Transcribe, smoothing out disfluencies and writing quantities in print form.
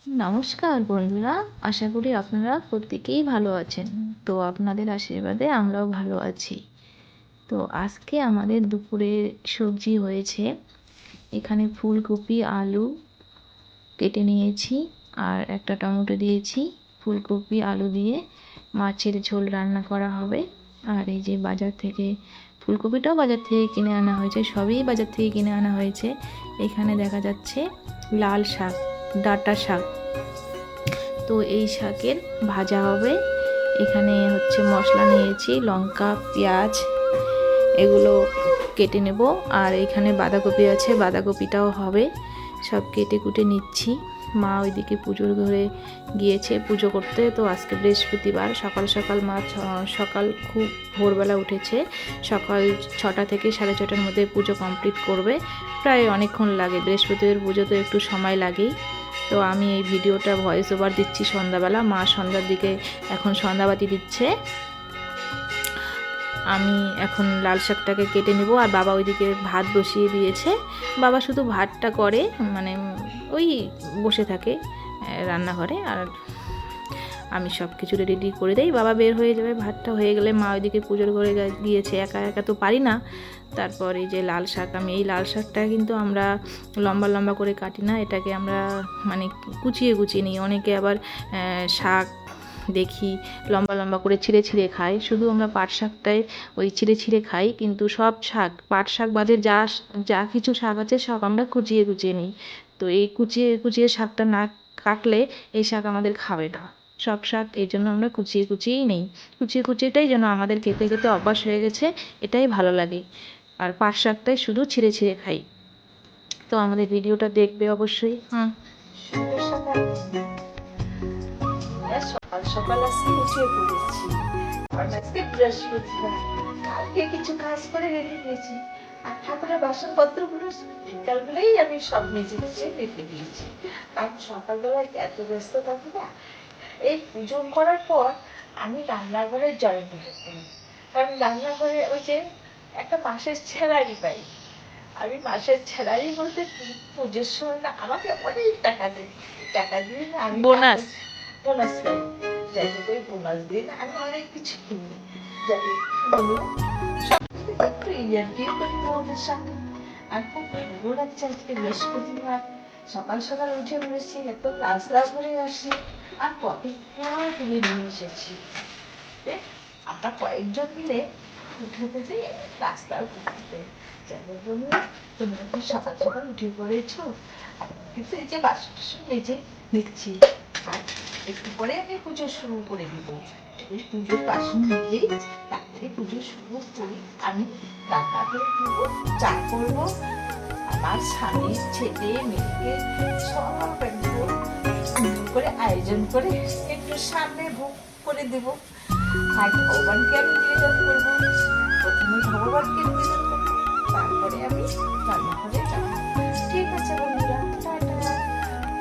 নমস্কার বন্ধুরা, আশা করি আপনারা প্রত্যেকেই ভালো আছেন। তো আপনাদের আশীর্বাদে আমরাও ভালো আছি। তো আজকে আমাদের দুপুরের সবজি হয়েছে, এখানে ফুলকপি আলু কেটে নিয়েছি আর একটা টমেটো দিয়েছি। ফুলকপি আলু দিয়ে মাছের ঝোল রান্না করা হবে। আর এই যে বাজার থেকে ফুলকপিটাও বাজার থেকে কিনে আনা হয়েছে, সবই বাজার থেকে কিনে আনা হয়েছে। এখানে দেখা যাচ্ছে লাল শাক, ডাঁটা শাক। তো এই শাকের ভাজা হবে। এখানে হচ্ছে মশলা নিয়েছি, লঙ্কা পেঁয়াজ এগুলো কেটে নেব। আর এখানে বাঁধাকপি আছে, বাঁধাকপিটাও হবে। সব কেটে কুটে নিচ্ছি। মা ওইদিকে পুজোর ঘরে গিয়েছে পুজো করতে। তো আজকে বৃহস্পতিবার, সকাল সকাল মা সকাল খুব ভোরবেলা উঠেছে। সকাল 6টা থেকে 6:30টার মধ্যে পুজো কমপ্লিট করবে। প্রায় অনেকক্ষণ লাগে, বৃহস্পতিবার পুজো তো একটু সময় লাগেই। তো আমি এই ভিডিওটা ভয়েস ওভার দিচ্ছি সন্ধ্যাবেলা। মা সন্ধ্যার দিকে এখন সন্ধ্যাবাতি দিচ্ছে। আমি এখন লাল শাকটাকে কেটে নেব। আর বাবা ওইদিকে ভাত বসিয়ে দিয়েছে। বাবা শুধু ভাতটা করে, মানে ওই বসে থাকে রান্নাঘরে, আর আমি সব কিছু রেডি করে দেই। বাবা বের হয়ে যাবে, ভাতটা হয়ে গেলে মা ওইদিকে পুজোর ঘরে গিয়েছে। একা একা তো পারি না। তারপর এই যে লাল শাক, আমি এই লাল শাকটা কিন্তু আমরা লম্বা লম্বা করে কাটি না, এটাকে আমরা মানে কুচিয়ে কুচিয়ে নিই। অনেকে আবার শাক দেখি লম্বা লম্বা করে ছিঁড়ে ছিঁড়ে খায়, শুধু আমরা পাট শাকটাই ওই ছিঁড়ে ছিঁড়ে খাই। কিন্তু সব শাক, পাট শাক বাদে যা যা কিছু শাক আছে সব আমরা কুচিয়ে কুচিয়ে নিই। তো এই কুচিয়ে কুচিয়ে শাকটা না কাটলে এই শাক আমাদের খাবে না। সব শাক এই জন্য আমরা কুচিয়ে কুচিয়েই নেই। কুচিয়ে কুচিয়েটাই যেন আমাদের খেতে খেতে অভ্যাস হয়ে গেছে, এটাই ভালো লাগে। আর পাট শাকটাই শুধু ছিঁড়ে ছিঁড়ে খাই। তো আমাদের ভিডিওটা দেখবে অবশ্যই। সকাল সকাল আজকে উঠে পড়েছি, কারণ আজকে বৃহস্পতিবার। কালকে কিছু কাজ করে রেখে দিয়েছি, আর ঠাকুরের বাসনপত্রগুলো বিকালবেলাই আমি সব মেজে মেজে রেখে দিয়েছি। কারণ সকালবেলায় এত ব্যস্ত থাকি না। এই পুজো করার পর আমি রান্নাঘরে জয়েন করেছি, কারণ রান্নাঘরে ওই যে একটা মাসের স্যালারি পাই। আমি মাসের স্যালারি বলতে পুজোর সময় না আমাকে অনেক টাকা দেয়। টাকা দিয়ে না আমি বোনাস বোনাস পাই। যাই হোক ওই বোনাস দিয়ে না আমি অনেক কিছু কিনি। যাই বলুন, একটু ইয়ার্কিও করি তোমাদের সাথে। আর খুব ভালো লাগছে আজকে বৃহস্পতিবার। সকাল সকাল উঠে পড়েছি, এত রাস্তা করে আসি, আর কফি তুলে নিয়ে এসেছি। আমরা কয়েকজন মিলে উঠে পেতে রাস্তার ঘুরতে যাবো বলুন। তোমরা কি সকাল সকাল উঠে পড়েছো? কিন্তু এই যে বাসন টাসন মেজে নিচ্ছি, আর একটু পরে আমি পুজো শুরু করে দিব। এই পুজোর বাসন মিলেই তাড়াতাড়ি পুজো শুরু করি। আমি রান্না করে দেবো, চা করবো, আমার স্বামী ছেলে মেয়েকে সব একদম সুন্দর করে আয়োজন করে একটু সামনে ভোগ করে দেবো। আর ভগবানকে আমি নিবেদন করবো। প্রথমে ভগবানকে নিবেদন